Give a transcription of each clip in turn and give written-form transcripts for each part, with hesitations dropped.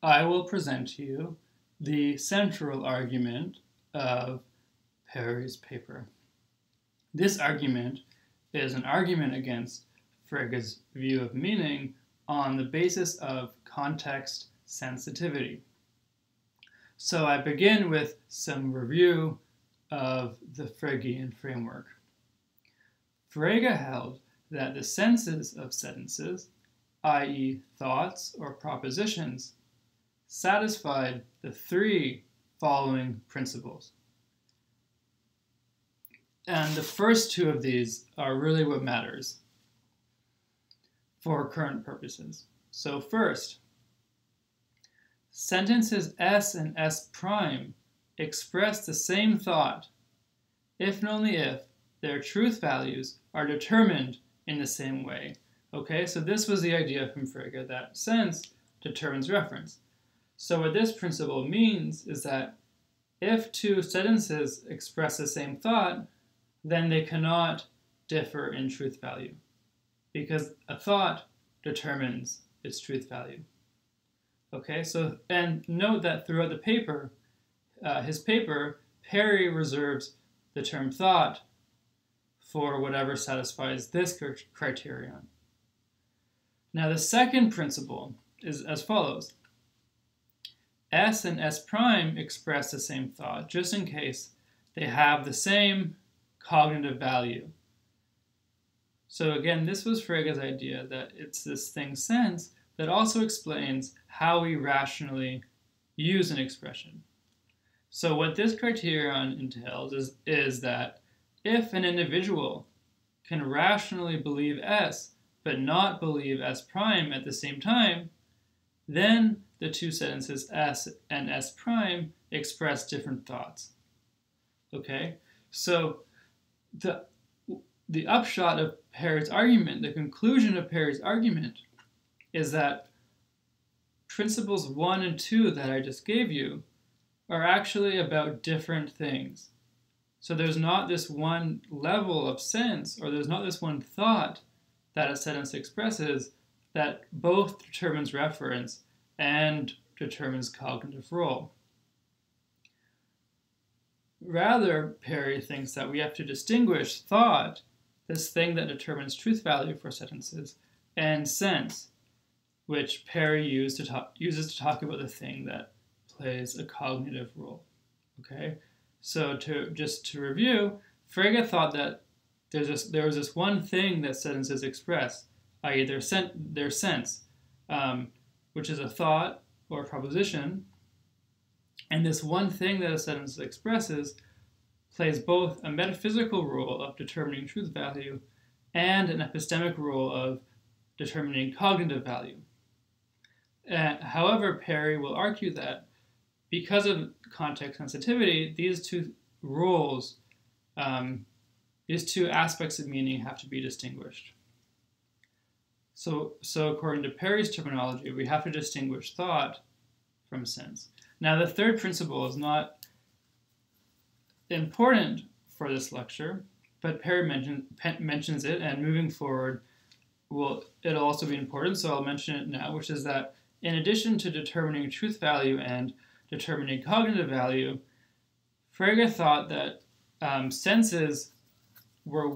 I will present to you the central argument of Perry's paper. This argument is an argument against Frege's view of meaning on the basis of context sensitivity. So I begin with some review of the Fregean framework. Frege held that the senses of sentences, i.e. thoughts or propositions, satisfied the three following principles. And the first two of these are really what matters for current purposes. So first, sentences S and S prime express the same thought if and only if their truth values are determined in the same way. Okay, so this was the idea from Frege, that sense determines reference. So what this principle means is that if two sentences express the same thought, then they cannot differ in truth value, because a thought determines its truth value. Okay, so, and note that throughout the paper, his paper, Perry reserves the term thought for whatever satisfies this criterion. Now the second principle is as follows. S and S prime express the same thought, just in case they have the same cognitive value. So again, this was Frege's idea, that it's this thing sense that also explains how we rationally use an expression. So what this criterion entails is that if an individual can rationally believe S but not believe S prime at the same time, then the two sentences S and S prime express different thoughts. Okay, so the upshot of Perry's argument, the conclusion of Perry's argument, is that principles 1 and 2 that I just gave you are actually about different things. So there's not this one level of sense, or there's not this one thought that a sentence expresses that both determines reference and determines cognitive role. Rather, Perry thinks that we have to distinguish thought, this thing that determines truth value for sentences, and sense, which Perry uses to talk about the thing that plays a cognitive role. Okay, so just to review, Frege thought that there was this one thing that sentences express, i.e. their sense, which is a thought or a proposition, and this one thing that a sentence expresses plays both a metaphysical role of determining truth value and an epistemic role of determining cognitive value. However, Perry will argue that because of context sensitivity, these two roles, these two aspects of meaning have to be distinguished. So according to Perry's terminology, we have to distinguish thought from sense. Now, the third principle is not important for this lecture, but Perry mentions it, and moving forward, it'll also be important, so I'll mention it now, which is that in addition to determining truth value and determining cognitive value, Frege thought that senses were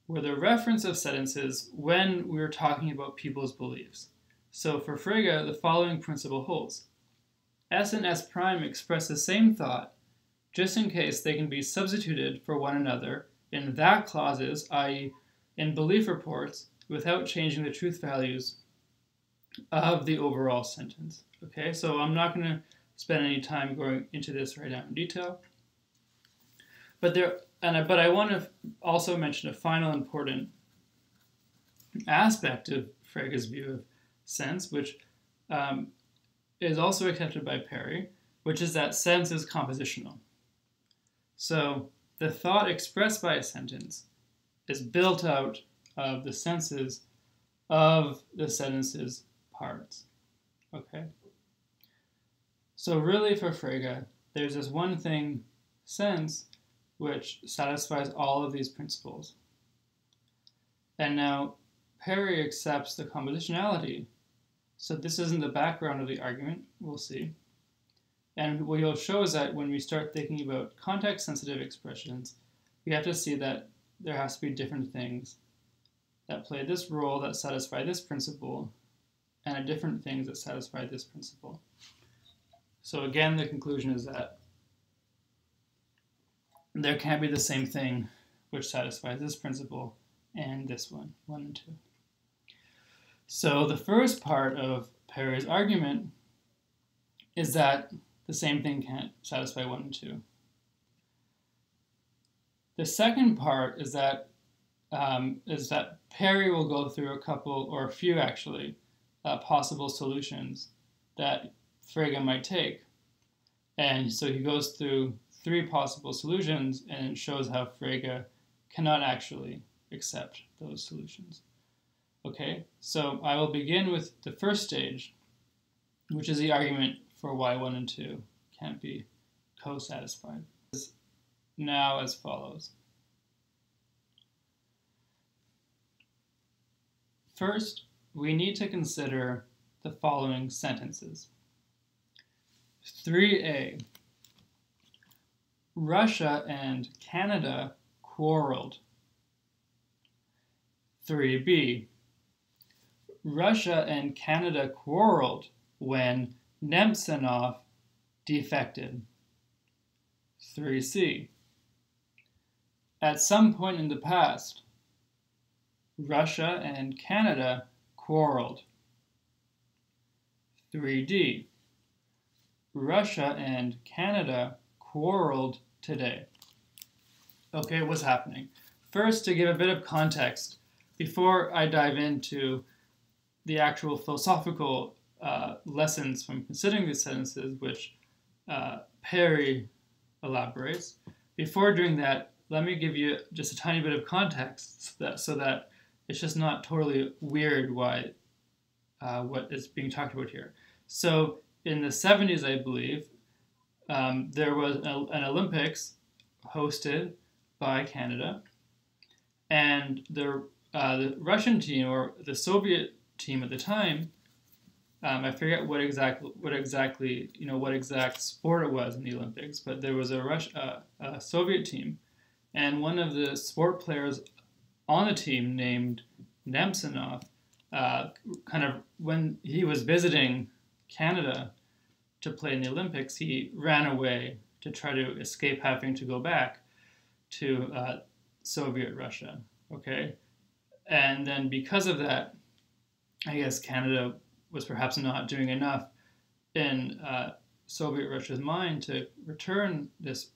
the reference of sentences when we were talking about people's beliefs. So for Frege, the following principle holds. S and S prime express the same thought, just in case they can be substituted for one another in that clauses, i.e. in belief reports, without changing the truth values of the overall sentence. Okay, so I'm not going to spend any time going into this right now in detail. But I want to also mention a final important aspect of Frege's view of sense, which is also accepted by Perry, which is that sense is compositional. So the thought expressed by a sentence is built out of the senses of the sentence's parts. Okay? So really for Frege, there's this one thing, sense, which satisfies all of these principles. And now Perry accepts the compositionality So this isn't the background of the argument, we'll see. And what you'll show is that when we start thinking about context-sensitive expressions, we have to see that there has to be different things that play this role that satisfy this principle, and different things that satisfy this principle. So again, the conclusion is that there can't be the same thing which satisfies this principle and this one, 1 and 2. So the first part of Perry's argument is that the same thing can't satisfy 1 and 2. The second part is that Perry will go through a couple, or a few actually, possible solutions that Frege might take. And so he goes through 3 possible solutions and shows how Frege cannot actually accept those solutions. Okay, so I will begin with the first stage, which is the argument for why 1 and 2 can't be co-satisfied. Now as follows. First, we need to consider the following sentences. 3a. Russia and Canada quarreled. 3b. Russia and Canada quarreled when Nemtsanov defected. 3c. At some point in the past, Russia and Canada quarreled. 3d. Russia and Canada quarreled today. Okay, what's happening? First, to give a bit of context, before I dive into the actual philosophical lessons from considering these sentences, which Perry elaborates, before doing that, let me give you just a tiny bit of context so that it's just not totally weird what is being talked about here. So in the 70s, I believe, there was an Olympics hosted by Canada, and the Russian team, or the Soviet team at the time, I forget what exact sport it was in the Olympics, but there was a Soviet team, and one of the sport players on the team named Nemtsanov, when he was visiting Canada to play in the Olympics, he ran away to try to escape having to go back to Soviet Russia. Okay, and then because of that, I guess Canada was perhaps not doing enough in Soviet Russia's mind to return this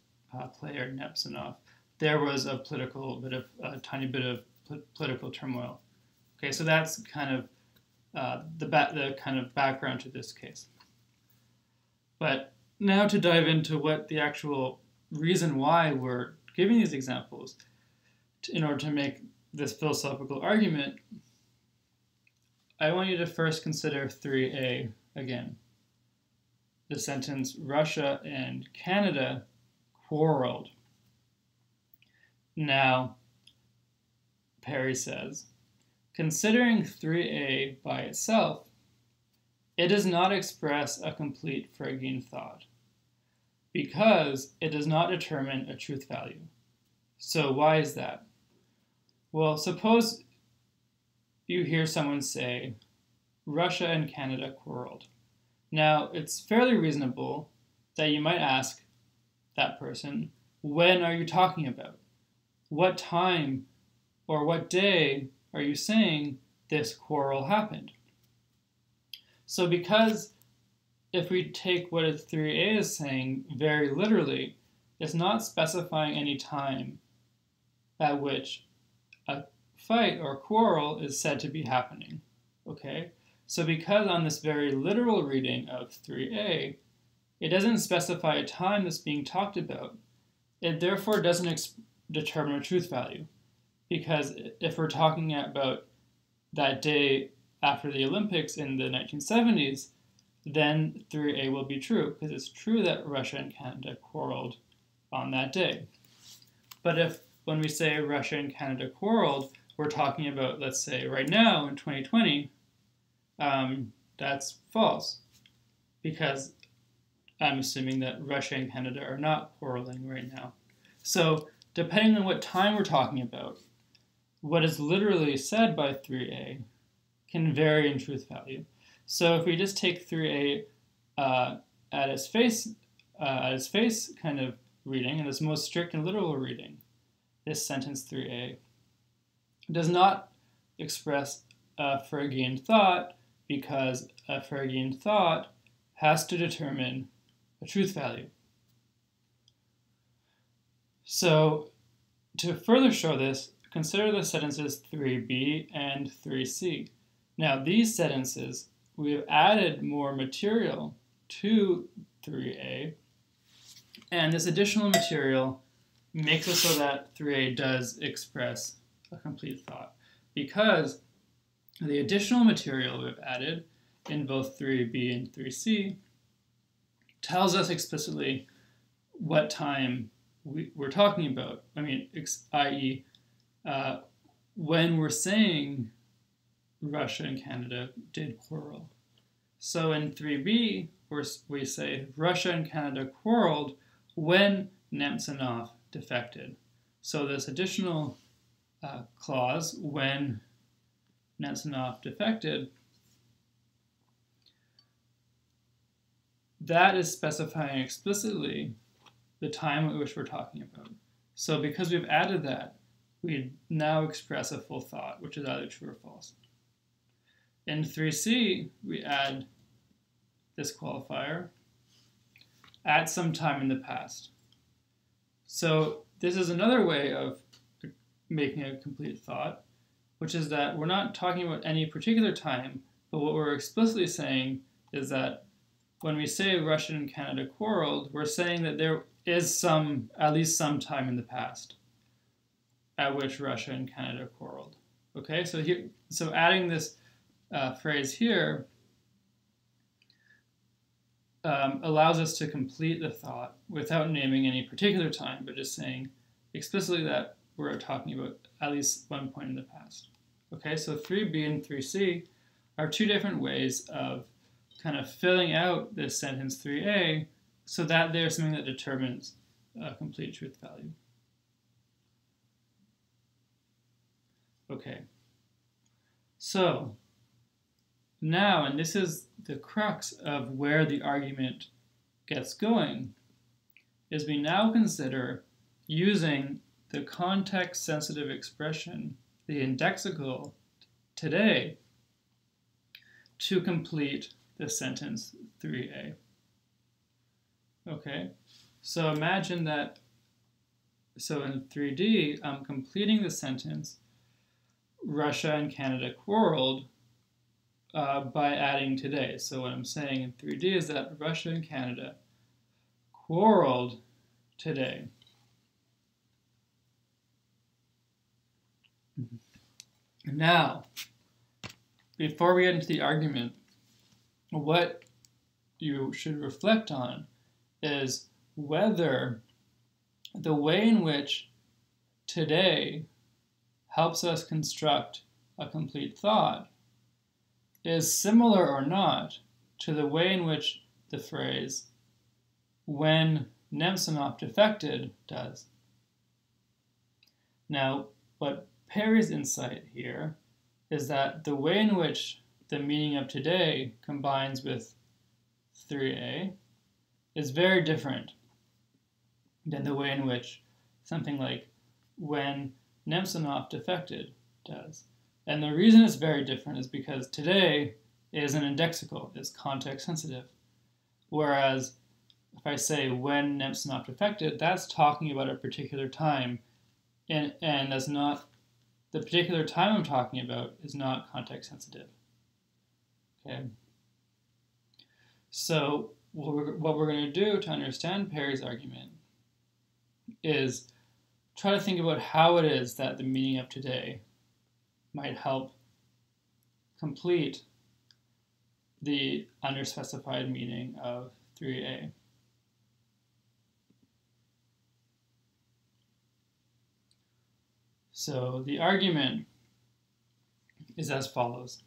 player Nemtsanov. There was a tiny bit of political turmoil. Okay, so that's kind of the kind of background to this case. But now to dive into what the actual reason why we're giving these examples in order to make this philosophical argument, I want you to first consider 3a again. The sentence, Russia and Canada quarreled. Now, Perry says, considering 3a by itself, it does not express a complete Fregean thought, because it does not determine a truth value. So why is that? Well, suppose you hear someone say, Russia and Canada quarreled. Now, it's fairly reasonable that you might ask that person, when are you talking about? What time or what day are you saying this quarrel happened? So because if we take what 3a is saying very literally, it's not specifying any time at which a fight or quarrel is said to be happening. Okay? So because on this very literal reading of 3a, it doesn't specify a time that's being talked about, it therefore doesn't determine a truth value. Because if we're talking about that day after the Olympics in the 1970s, then 3a will be true, because it's true that Russia and Canada quarreled on that day. But if when we say Russia and Canada quarreled, we're talking about, let's say, right now in 2020, that's false, because I'm assuming that Russia and Canada are not quarreling right now. So depending on what time we're talking about, what is literally said by 3a can vary in truth value. So if we just take 3a at its face kind of reading, and its most strict and literal reading, this sentence 3a does not express a Frege thought, because a Frege thought has to determine a truth value. So to further show this, consider the sentences 3b and 3c. Now these sentences, we have added more material to 3a, and this additional material makes it so that 3a does express a complete thought, because the additional material we've added in both 3b and 3c tells us explicitly what time we're talking about. I mean, i.e., when we're saying Russia and Canada did quarrel. So in 3b, we say Russia and Canada quarreled when Nemtsov defected. So this additional clause, when Nemtsov defected, that is specifying explicitly the time at which we're talking about. So because we've added that, we now express a full thought, which is either true or false. In 3c, we add this qualifier at some time in the past. So this is another way of making a complete thought, which is that we're not talking about any particular time, but what we're explicitly saying is that when we say Russia and Canada quarreled, we're saying that there is at least some time in the past at which Russia and Canada quarreled. Okay, so adding this phrase here allows us to complete the thought without naming any particular time, but just saying explicitly that we're talking about at least one point in the past. Okay, so 3b and 3c are two different ways of kind of filling out this sentence 3a so that there's something that determines a complete truth value. Okay, so now, and this is the crux of where the argument gets going, is we now consider using the context-sensitive expression, the indexical, today to complete the sentence 3a. Okay, so imagine that, so in 3d, I'm completing the sentence, Russia and Canada quarreled, by adding today. So what I'm saying in 3d is that Russia and Canada quarreled today. Now, before we get into the argument, what you should reflect on is whether the way in which today helps us construct a complete thought is similar or not to the way in which the phrase when Nemtsov defected does. Now, what Perry's insight here is that the way in which the meaning of today combines with 3a is very different than the way in which something like when Nemtsov defected does. And the reason it's very different is because today is an indexical, is context sensitive. Whereas if I say when Nemtsov defected, that's talking about a particular time, and that's not, the particular time I'm talking about is not context sensitive. Okay. So what we're going to do to understand Perry's argument is try to think about how it is that the meaning of today might help complete the underspecified meaning of 3a. So the argument is as follows.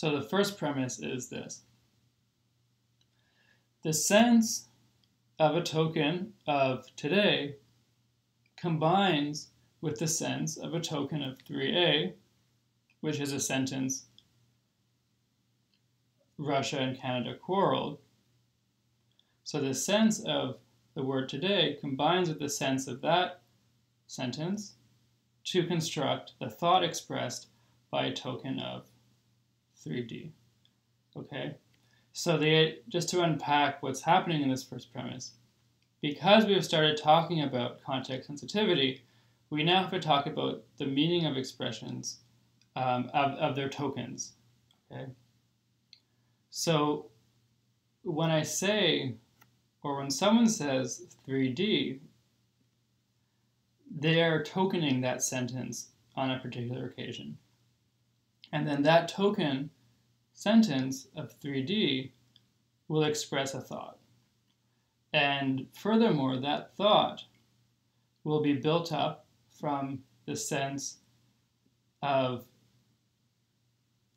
So the first premise is this. The sense of a token of today combines with the sense of a token of 3a, which is a sentence, Russia and Canada quarreled. So the sense of the word today combines with the sense of that sentence to construct the thought expressed by a token of 3D. Okay? So just to unpack what's happening in this first premise, because we've started talking about context sensitivity, we now have to talk about the meaning of expressions of their tokens. Okay? So when I say, or when someone says 3D, they are tokening that sentence on a particular occasion. And then that token sentence of 3D will express a thought. And furthermore, that thought will be built up from the sense of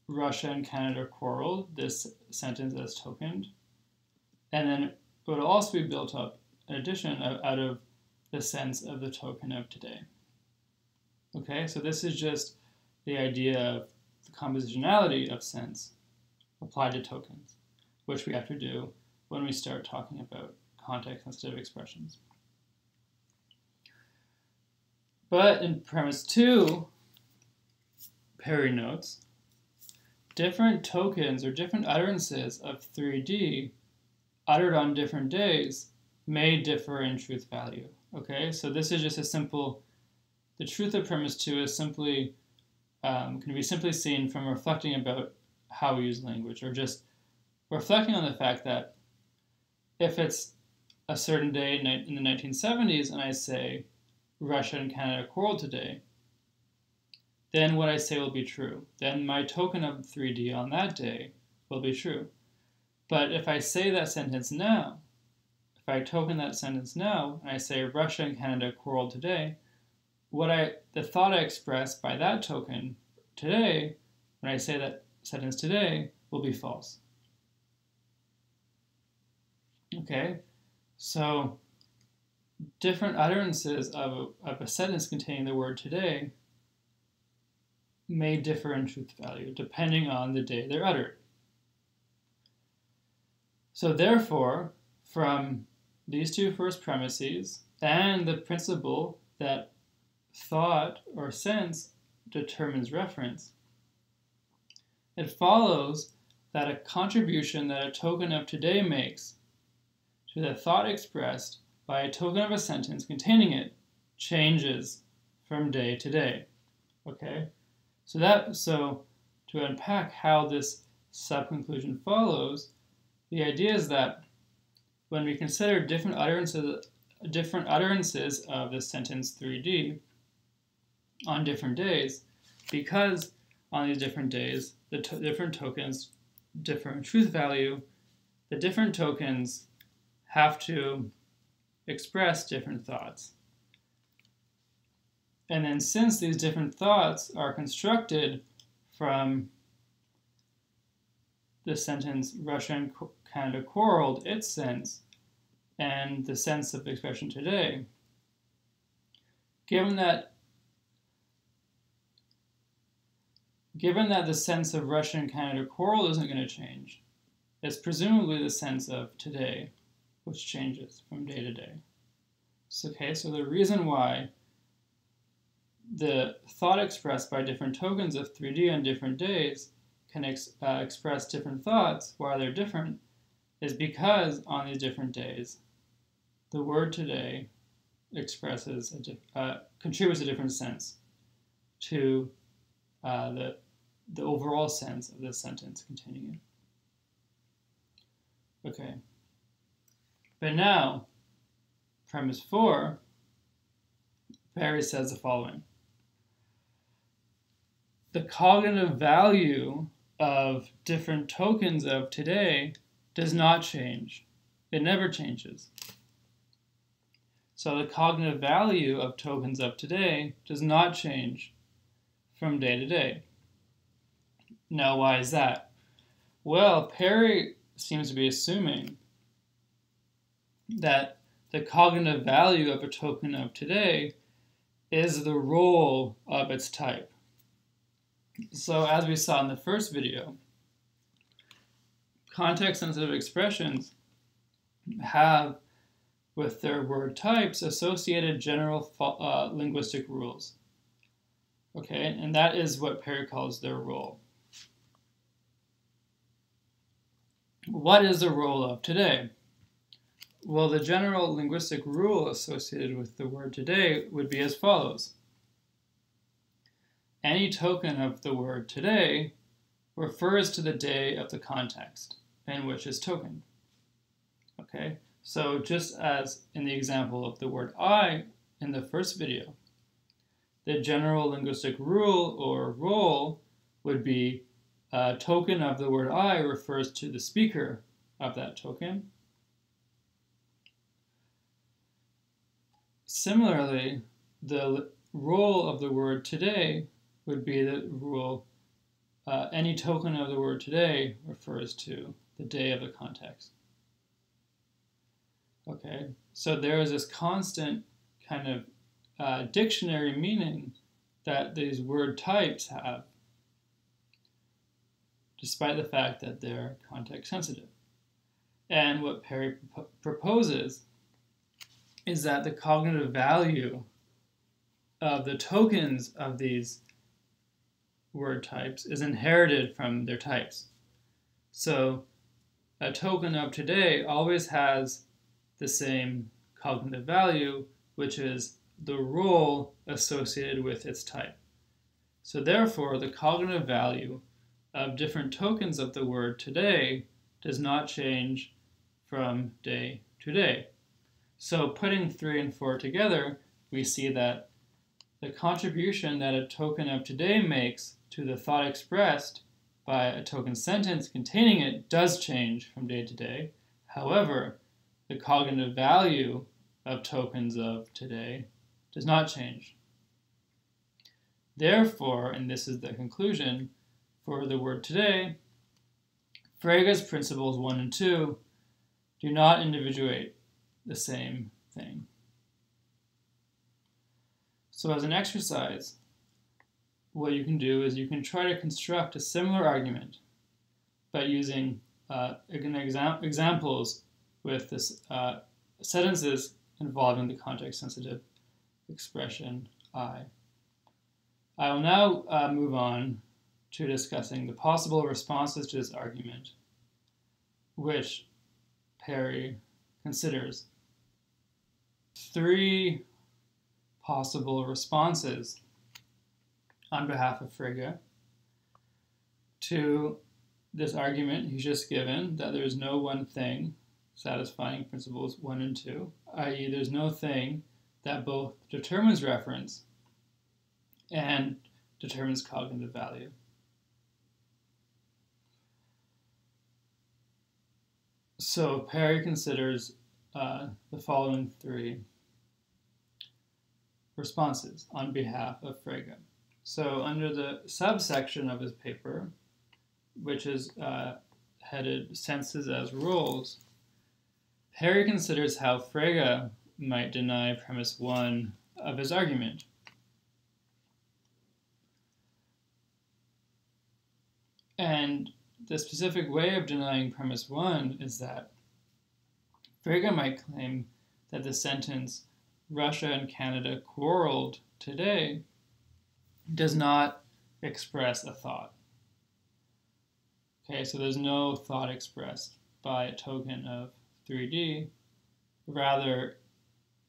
Russia and Canada quarreled, this sentence as tokened. And then it would also be built up, in addition, out of the sense of the token of today. Okay, so this is just the idea of the compositionality of sense applied to tokens, which we have to do when we start talking about context-sensitive expressions. But in premise 2, Perry notes, different tokens or different utterances of 3D uttered on different days may differ in truth value. Okay, so this is just a simple, the truth of premise 2 is simply, can be simply seen from reflecting about how we use language, or just reflecting on the fact that if it's a certain day in the 1970s and I say Russia and Canada quarreled today, then what I say will be true. Then my token of 3D on that day will be true. But if I say that sentence now, if I token that sentence now, and I say Russia and Canada quarreled today, the thought I express by that token today, when I say that sentence today, will be false. Okay, so different utterances of a sentence containing the word today may differ in truth value depending on the day they're uttered. So therefore, from these two first premises and the principle that thought or sense determines reference, it follows that a contribution that a token of today makes to the thought expressed by a token of a sentence containing it changes from day to day. Okay? So to unpack how this sub-conclusion follows, the idea is that when we consider different utterances of the sentence 3D on different days, because on these different days the different tokens differ in truth value, the different tokens have to express different thoughts. And then since these different thoughts are constructed from the sentence Russia and Canada quarreled, its sense, and the sense of the expression today, given that the sense of Russia and Canada quarreled isn't going to change, it's presumably the sense of today which changes from day to day. So the reason why the thought expressed by different tokens of 3D on different days can express different thoughts while they're different is because on these different days, the word today expresses contributes a different sense to the overall sense of the sentence containing it. Okay. But now, premise 4, Perry says the following. The cognitive value of different tokens of today does not change. It never changes. So the cognitive value of tokens of today does not change from day to day. Now, why is that? Well, Perry seems to be assuming that the cognitive value of a token of today is the role of its type. So as we saw in the first video, context-sensitive expressions have, with their word types, associated general linguistic rules. Okay, and that is what Perry calls their role. What is the role of today? Well, the general linguistic rule associated with the word today would be as follows. Any token of the word today refers to the day of the context in which is tokened. Okay, so just as in the example of the word I in the first video, the general linguistic rule or role would be a token of the word I refers to the speaker of that token. Similarly, the role of the word today would be the rule any token of the word today refers to the day of the context. Okay, so there is this constant kind of dictionary meaning that these word types have, despite the fact that they're context sensitive. And what Perry proposes is that the cognitive value of the tokens of these word types is inherited from their types. So a token of today always has the same cognitive value, which is the role associated with its type. So therefore, the cognitive value of different tokens of the word today does not change from day to day. So putting 3 and 4 together, we see that the contribution that a token of today makes to the thought expressed by a token sentence containing it does change from day to day. However, the cognitive value of tokens of today does not change. Therefore, and this is the conclusion, for the word today, Frege's principles 1 and 2 do not individuate the same thing. So as an exercise, what you can do is you can try to construct a similar argument by using examples with this sentences involving the context-sensitive expression I. I will now move on to discussing the possible responses to this argument, which Perry considers 3 possible responses on behalf of Frege to this argument he's just given, that there's no one thing satisfying principles 1 and 2, i.e. there's no thing that both determines reference and determines cognitive value. So Perry considers the following 3 responses on behalf of Frege. So under the subsection of his paper, which is headed Senses as Rules, Perry considers how Frege might deny premise 1 of his argument. And the specific way of denying premise 1 is that Frege might claim that the sentence, Russia and Canada quarreled today, does not express a thought. Okay, so there's no thought expressed by a token of 3D. Rather,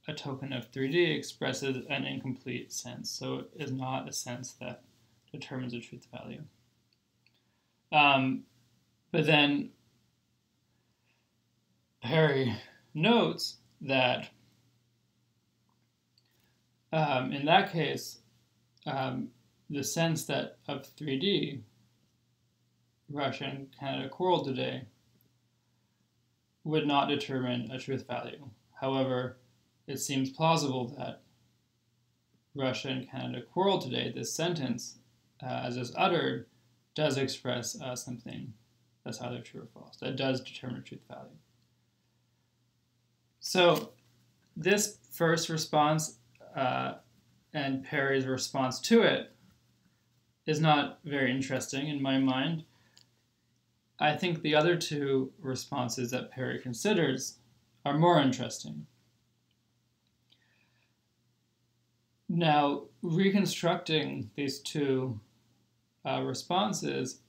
a token of 3D expresses an incomplete sense, so it is not a sense that determines a truth value. But then Perry notes that in that case, the sense that of 3D, Russia and Canada quarreled today, would not determine a truth value. However, it seems plausible that Russia and Canada quarreled today, this sentence, as is uttered, does express something that's either true or false. That does determine a truth value. So this first response and Perry's response to it is not very interesting in my mind. I think the other two responses that Perry considers are more interesting. Now, reconstructing these two responses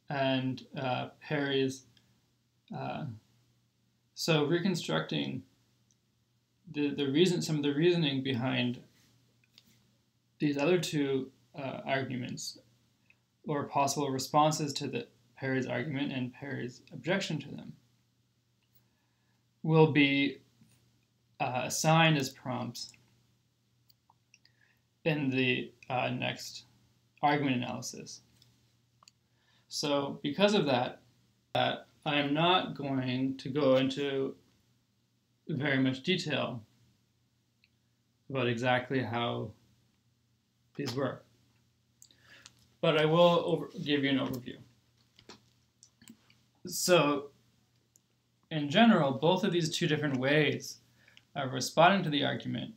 and Perry's, so reconstructing some of the reasoning behind these other two arguments, or possible responses to Perry's argument and Perry's objection to them, will be assigned as prompts in the next argument analysis. So because of that, I am not going to go into very much detail about exactly how these work, but I will give you an overview. So in general, both of these two different ways of responding to the argument,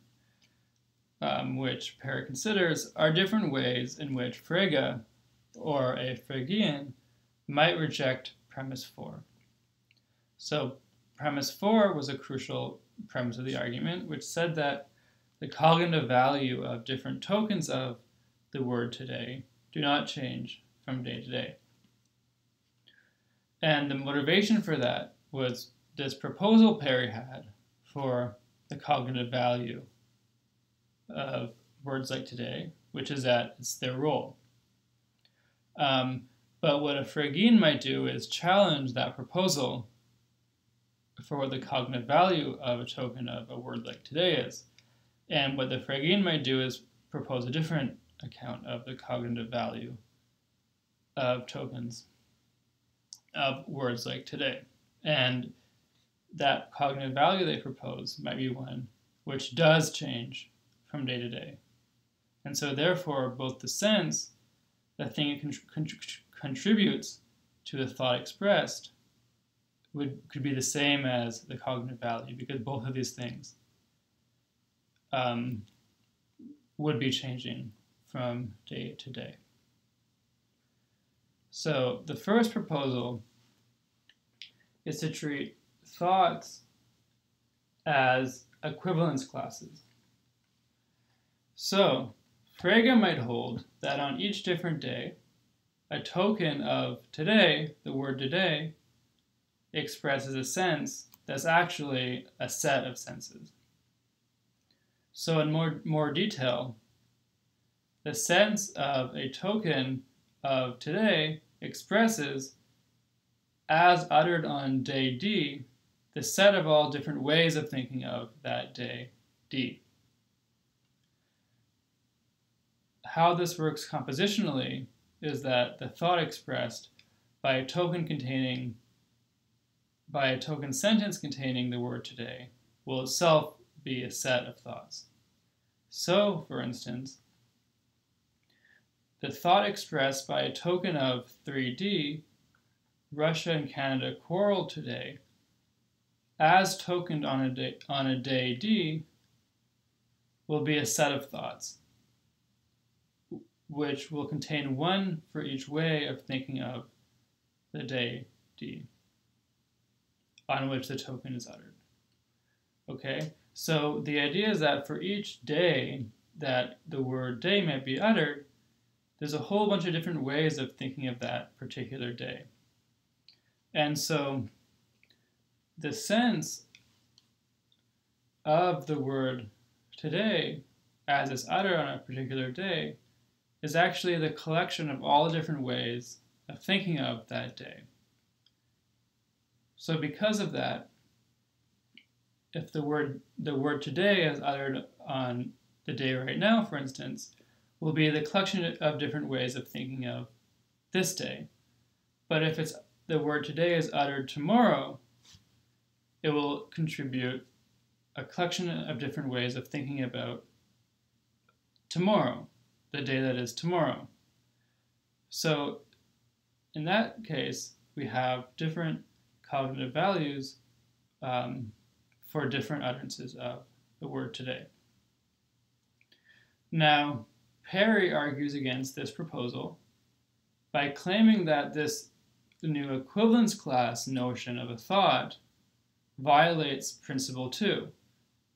which Perry considers, are different ways in which Frege, or a Fregean, might reject premise 4. So premise 4 was a crucial premise of the argument, which said that the cognitive value of different tokens of the word today do not change from day to day. And the motivation for that was this proposal Perry had for the cognitive value of words like today, which is that it's their role. But what a Fregean might do is challenge that proposal for what the cognitive value of a token of a word like today is. And what the Fregean might do is propose a different account of the cognitive value of tokens of words like today. And that cognitive value they propose might be one which does change from day to day. And so therefore, both the sense, the thing it contributes to the thought expressed, could be the same as the cognitive value, because both of these things would be changing from day to day. So the first proposal is to treat thoughts as equivalence classes. So Frege might hold that on each different day, a token of today, the word today, expresses a sense that's actually a set of senses. So in more detail, the sense of a token of today expresses, as uttered on day D, the set of all different ways of thinking of that day D. How this works compositionally is that the thought expressed by a token sentence containing the word today will itself be a set of thoughts. So, for instance, the thought expressed by a token of 3D, Russia and Canada quarreled today, as tokened on a day D, will be a set of thoughts, which will contain one for each way of thinking of the day D, on which the token is uttered. Okay, so the idea is that for each day that the word day might be uttered, there's a whole bunch of different ways of thinking of that particular day. And so the sense of the word today as it's uttered on a particular day is actually the collection of all the different ways of thinking of that day. So because of that, if the word today as uttered on the day right now, for instance, will be the collection of different ways of thinking of this day. But if the word today is uttered tomorrow, it will contribute a collection of different ways of thinking about tomorrow, the day that is tomorrow. So in that case, we have different cognitive values for different utterances of the word today. Now, Perry argues against this proposal by claiming that the new equivalence class notion of a thought violates principle 2.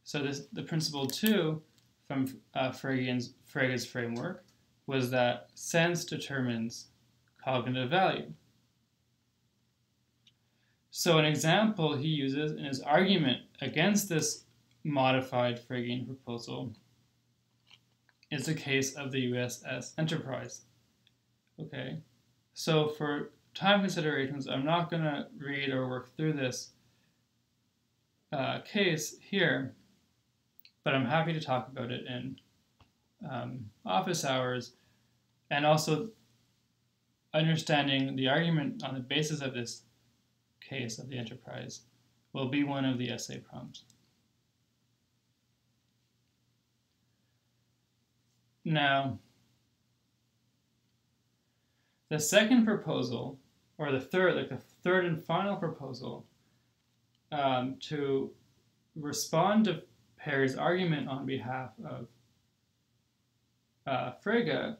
So the principle 2 from Frege's framework was that sense determines cognitive value. So an example he uses in his argument against this modified Fregean proposal is the case of the USS Enterprise. Okay, so for time considerations, I'm not going to read or work through this case here, but I'm happy to talk about it in office hours, and also understanding the argument on the basis of this case of the Enterprise will be one of the essay prompts. Now, the second proposal, or the third and final proposal, to respond to Perry's argument on behalf of Frege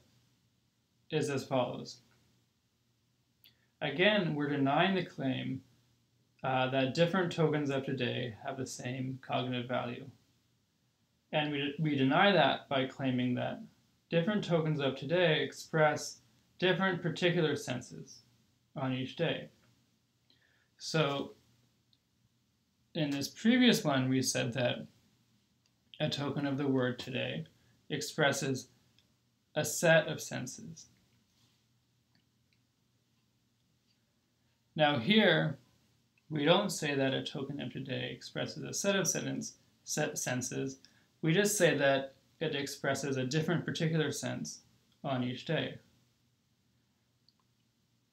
is as follows. Again, we're denying the claim that different tokens of today have the same cognitive value. And we deny that by claiming that different tokens of today express different particular senses on each day. So in this previous one, we said that a token of the word today expresses a set of senses. Now here, we don't say that a token of today expresses a set of senses. We just say that it expresses a different particular sense on each day.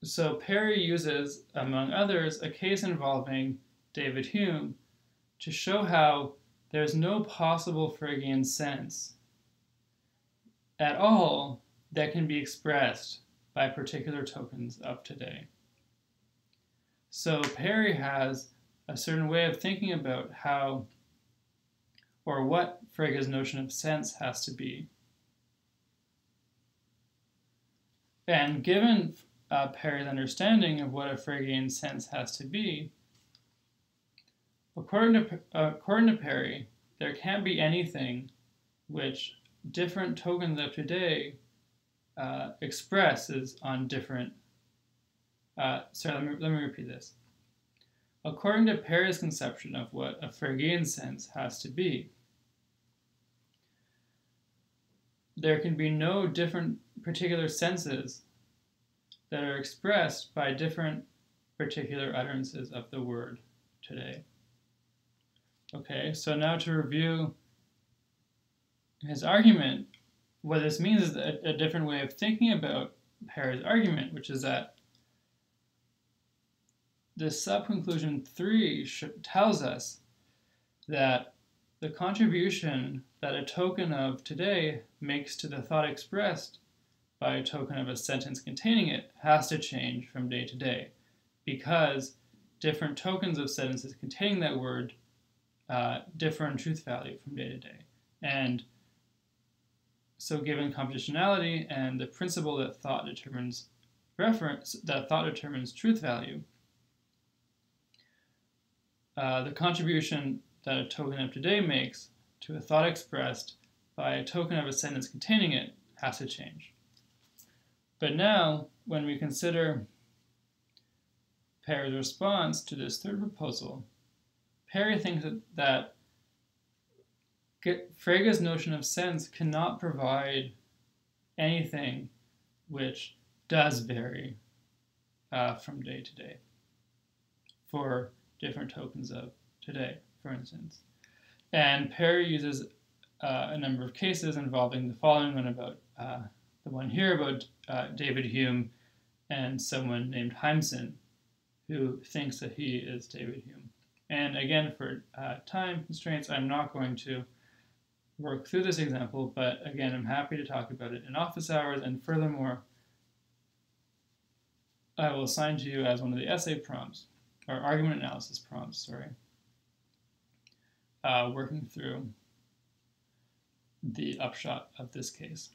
So Perry uses, among others, a case involving David Hume to show how there's no possible Fregean sense at all that can be expressed by particular tokens of today. So Perry has a certain way of thinking about how or what Frege's notion of sense has to be. And given Perry's understanding of what a Fregean sense has to be, according to Perry, there can't be anything which different tokens of today expresses on different. Let me repeat this. According to Perry's conception of what a Fregean sense has to be, there can be no different particular senses that are expressed by different particular utterances of the word today. Okay, so now to review his argument, what this means is a different way of thinking about Perry's argument, which is that the subconclusion 3 tells us that the contribution that a token of today makes to the thought expressed by a token of a sentence containing it has to change from day to day, because different tokens of sentences containing that word differ in truth value from day to day. And so given compositionality and the principle that thought determines truth value, the contribution that a token of today makes to a thought expressed by a token of a sentence containing it has to change. But now, when we consider Perry's response to this third proposal, Perry thinks that Frege's notion of sense cannot provide anything which does vary from day to day for different tokens of today, for instance. And Perry uses a number of cases involving the following one about the one here about David Hume and someone named Heimson, who thinks that he is David Hume. And again, for time constraints, I'm not going to work through this example, but again, I'm happy to talk about it in office hours. And furthermore, I will assign to you as one of the essay prompts, or argument analysis prompts, sorry, working through the upshot of this case.